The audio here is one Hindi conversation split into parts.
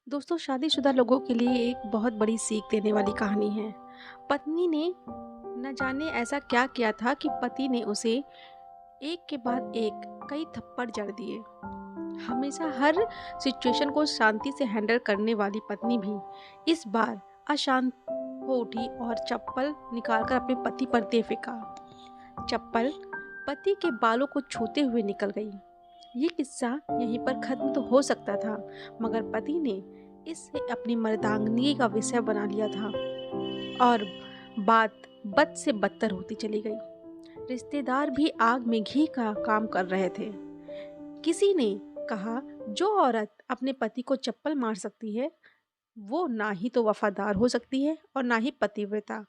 दोस्तों, शादीशुदा लोगों के लिए एक बहुत बड़ी सीख देने वाली कहानी है। पत्नी ने न जाने ऐसा क्या किया था कि पति ने उसे एक के बाद एक कई थप्पड़ जड़ दिए। हमेशा हर सिचुएशन को शांति से हैंडल करने वाली पत्नी भी इस बार अशांत हो उठी और चप्पल निकालकर अपने पति पर दे फेंका। चप्पल पति के बालों को छूते हुए निकल गई। ये किस्सा यहीं पर खत्म तो हो सकता था, मगर पति ने इसे अपनी मर्दांगनी का विषय बना लिया था और बात बद से बदतर होती चली गई। रिश्तेदार भी आग में घी का काम कर रहे थे। किसी ने कहा, जो औरत अपने पति को चप्पल मार सकती है वो ना ही तो वफादार हो सकती है और ना ही पतिव्रता।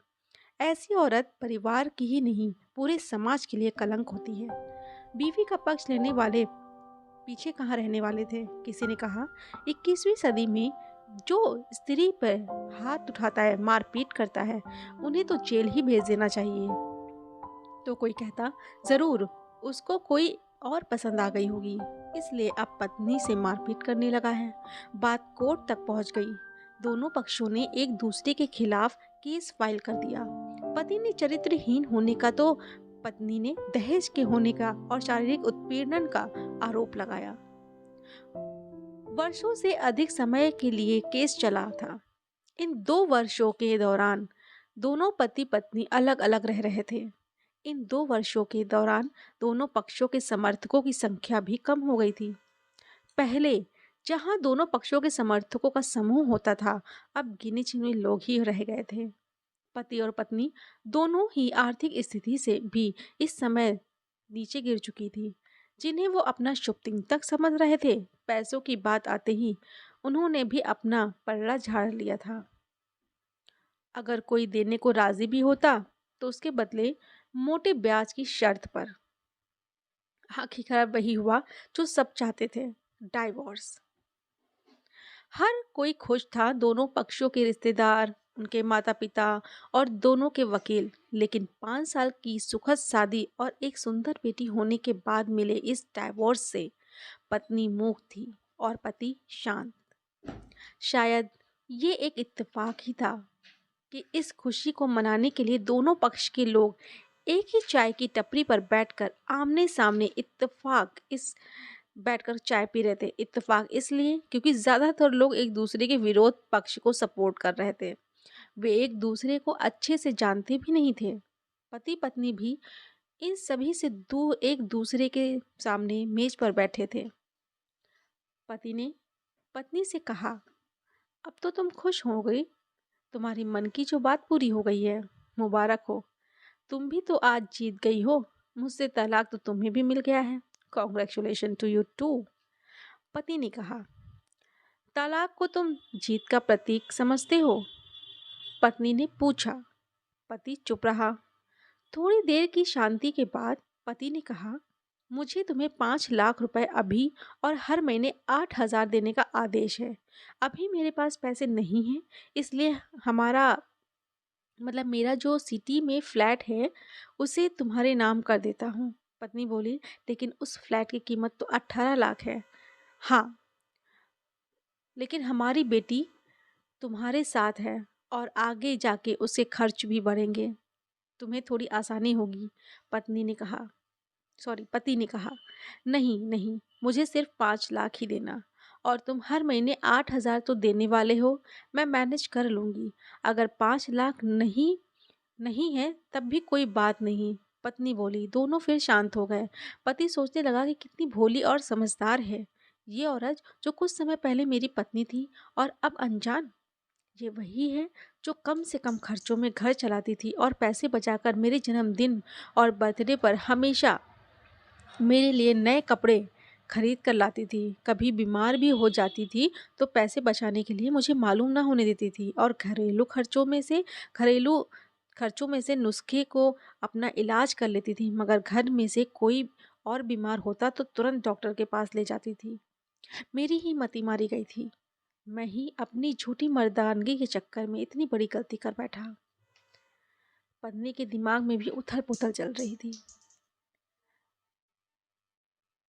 ऐसी औरत परिवार की ही नहीं, पूरे समाज के लिए कलंक होती है। बीवी का पक्ष लेने वाले पीछे कहाँ रहने वाले थे। किसी ने कहा, 21वीं सदी में जो स्त्री पर हाथ उठाता है, मारपीट करता है, उन्हें तो जेल ही भेज देना चाहिए। तो कोई कहता, जरूर उसको कोई और पसंद आ गई होगी, इसलिए अब पत्नी से मारपीट करने लगा है। बात कोर्ट तक पहुंच गई। दोनों पक्षों ने एक दूसरे के खिलाफ केस फाइल कर दिया। पति ने चरित्रहीन होने का तो पत्नी ने दहेज के होने का और शारीरिक उत्पीड़न का आरोप लगाया। वर्षों से अधिक समय के लिए केस चला था। इन 2 वर्षों के दौरान दोनों पति पत्नी अलग अलग रह रहे थे। इन 2 वर्षों के दौरान दोनों पक्षों के समर्थकों की संख्या भी कम हो गई थी। पहले जहां दोनों पक्षों के समर्थकों का समूह होता था, अब गिने चुने लोग ही रह गए थे। पति और पत्नी दोनों ही आर्थिक स्थिति से भी इस समय नीचे गिर चुकी थी। जिन्हें वो अपना शुभ दिन तक समझ रहे थे, पैसों की बात आते ही उन्होंने भी अपना पलड़ा झाड़ लिया था। अगर कोई देने को राजी भी होता तो उसके बदले मोटे ब्याज की शर्त पर। आखिरकार वही हुआ जो सब चाहते थे, डाइवोर्स। हर कोई खुश था, दोनों पक्षों के रिश्तेदार, उनके माता पिता और दोनों के वकील। लेकिन 5 साल की सुखद शादी और एक सुंदर बेटी होने के बाद मिले इस डाइवोर्स से पत्नी मूक थी और पति शांत। शायद ये एक इत्तेफाक ही था कि इस खुशी को मनाने के लिए दोनों पक्ष के लोग एक ही चाय की टपरी पर बैठकर आमने सामने बैठकर चाय पी रहे थे। इत्तेफाक इसलिए क्योंकि ज्यादातर लोग एक दूसरे के विरोध पक्ष को सपोर्ट कर रहे थे। वे एक दूसरे को अच्छे से जानते भी नहीं थे। पति पत्नी भी इन सभी से दूर एक दूसरे के सामने मेज पर बैठे थे। पति ने पत्नी से कहा, अब तो तुम खुश हो गई, तुम्हारी मन की जो बात पूरी हो गई है, मुबारक हो। तुम भी तो आज जीत गई हो, मुझसे तलाक तो तुम्हें भी मिल गया है। Congratulation to you too. पति ने कहा, तलाक को तुम जीत का प्रतीक समझते हो? पत्नी ने पूछा। पति चुप रहा। थोड़ी देर की शांति के बाद पति ने कहा, मुझे तुम्हें 5 लाख रुपए अभी और हर महीने 8 हजार देने का आदेश है। अभी मेरे पास पैसे नहीं हैं, इसलिए हमारा मतलब मेरा जो सिटी में फ्लैट है उसे तुम्हारे नाम कर देता हूँ। पत्नी बोली, लेकिन उस फ्लैट की कीमत तो 18 लाख है। हाँ, लेकिन हमारी बेटी तुम्हारे साथ है और आगे जाके उसके खर्च भी बढ़ेंगे, तुम्हें थोड़ी आसानी होगी। पत्नी ने कहा पति ने कहा, नहीं नहीं, मुझे सिर्फ 5 लाख ही देना, और तुम हर महीने 8 हजार तो देने वाले हो, मैं मैनेज कर लूँगी। अगर 5 लाख नहीं नहीं है तब भी कोई बात नहीं। पत्नी बोली। दोनों फिर शांत हो गए। पति सोचने लगा कि कितनी भोली और समझदार है ये औरत, जो कुछ समय पहले मेरी पत्नी थी और अब अनजान। ये वही है जो कम से कम खर्चों में घर चलाती थी और पैसे बचाकर मेरे जन्मदिन और बर्थडे पर हमेशा मेरे लिए नए कपड़े खरीद कर लाती थी। कभी बीमार भी हो जाती थी तो पैसे बचाने के लिए मुझे मालूम ना होने देती थी और घरेलू खर्चों में से नुस्खे को अपना इलाज कर लेती थी। मगर घर में से कोई और बीमार होता तो तुरंत डॉक्टर के पास ले जाती थी। मेरी ही मति मारी गई थी। मैं ही अपनी झूठी मर्दानगी के चक्कर में इतनी बड़ी गलती कर बैठा। पत्नी के दिमाग में भी उथल पुथल चल रही थी।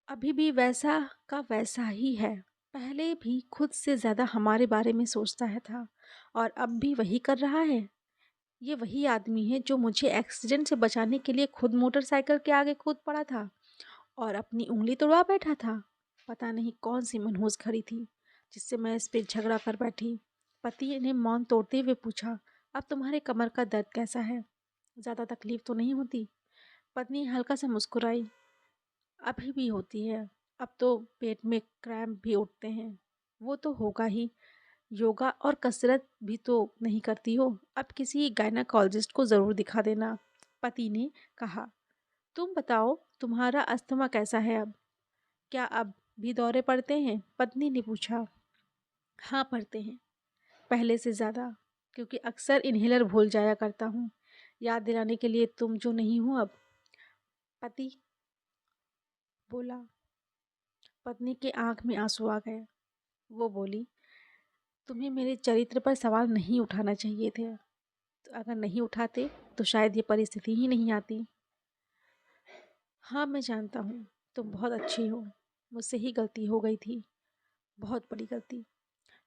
अभी भी वैसा का वैसा ही है। पहले भी खुद से ज़्यादा हमारे बारे में सोचता है था और अब भी वही कर रहा है। ये वही आदमी है जो मुझे एक्सीडेंट से बचाने के लिए खुद मोटरसाइकिल के आगे कूद पड़ा था और अपनी उंगली तोड़वा बैठा था। पता नहीं कौन सी मनहूस घड़ी थी जिससे मैं इस पे झगड़ा कर बैठी। पति ने मौन तोड़ते हुए पूछा, अब तुम्हारे कमर का दर्द कैसा है? ज़्यादा तकलीफ तो नहीं होती? पत्नी हल्का सा मुस्कुराई, अभी भी होती है। अब तो पेट में क्रैम्प भी उठते हैं। वो तो होगा ही। योगा और कसरत भी तो नहीं करती हो। अब किसी गायनाकोलॉजिस्ट को ज़रूर दिखा देना, पति ने कहा। तुम बताओ, तुम्हारा अस्थमा कैसा है अब? क्या अब भी दौरे पड़ते हैं? पत्नी ने पूछा। हाँ, पड़ते हैं, पहले से ज़्यादा, क्योंकि अक्सर इन्हेलर भूल जाया करता हूँ। याद दिलाने के लिए तुम जो नहीं हो अब, पति बोला। पत्नी के आंख में आंसू आ गए। वो बोली, तुम्हें मेरे चरित्र पर सवाल नहीं उठाना चाहिए थे। तो अगर नहीं उठाते तो शायद ये परिस्थिति ही नहीं आती। हाँ, मैं जानता हूँ, तुम बहुत अच्छी हो। मुझसे ही गलती हो गई थी, बहुत बड़ी गलती।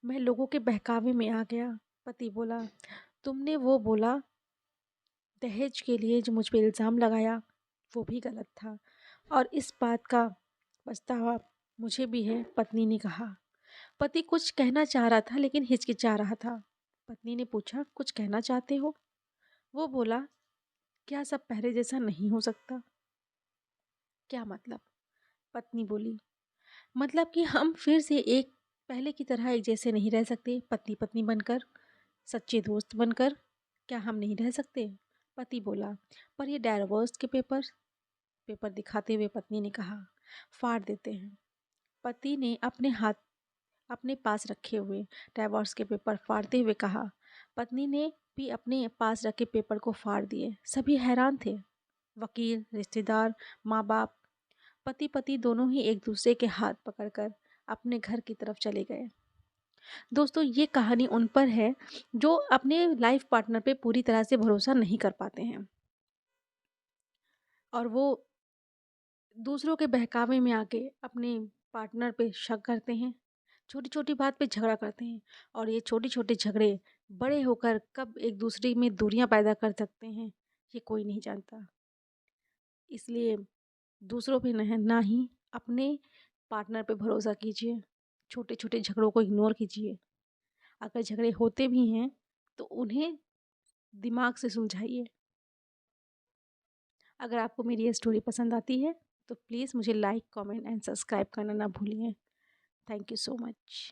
मैं लोगों के बहकावे में आ गया। पति बोला, तुमने वो बोला दहेज के लिए जो मुझ पे इल्ज़ाम लगाया, वो भी गलत था और इस बात का पछतावा मुझे भी है, पत्नी ने कहा। पति कुछ कहना चाह रहा था लेकिन हिचकिचा रहा था। पत्नी ने पूछा, कुछ कहना चाहते हो? वो बोला, क्या सब पहले जैसा नहीं हो सकता? क्या मतलब? पत्नी बोली, मतलब कि हम फिर से एक पहले की तरह एक जैसे नहीं रह सकते, पति पत्नी बनकर, सच्चे दोस्त बनकर? क्या हम नहीं रह सकते? पति बोला, पर ये डाइवोर्स के पेपर पेपर दिखाते हुए पत्नी ने कहा, फाड़ देते हैं। पति ने अपने हाथ अपने पास रखे हुए डाइवोर्स के पेपर फाड़ते हुए कहा। पत्नी ने भी अपने पास रखे पेपर को फाड़ दिए। सभी हैरान थे, वकील, रिश्तेदार, माँ बाप। पति पति दोनों ही एक दूसरे के हाथ पकड़कर अपने घर की तरफ चले गए। दोस्तों, ये कहानी उन पर है जो अपने लाइफ पार्टनर पे पूरी तरह से भरोसा नहीं कर पाते हैं और वो दूसरों के बहकावे में आके अपने पार्टनर पे शक करते हैं, छोटी छोटी बात पे झगड़ा करते हैं और ये छोटे छोटे झगड़े बड़े होकर कब एक दूसरे में दूरियां पैदा कर सकते हैं, ये कोई नहीं जानता। इसलिए दूसरों पे ना ही अपने पार्टनर पे भरोसा कीजिए। छोटे छोटे झगड़ों को इग्नोर कीजिए। अगर झगड़े होते भी हैं तो उन्हें दिमाग से सुलझाइए। अगर आपको मेरी ये स्टोरी पसंद आती है तो प्लीज़ मुझे लाइक, कमेंट एंड सब्सक्राइब करना ना भूलिए। Thank you so much.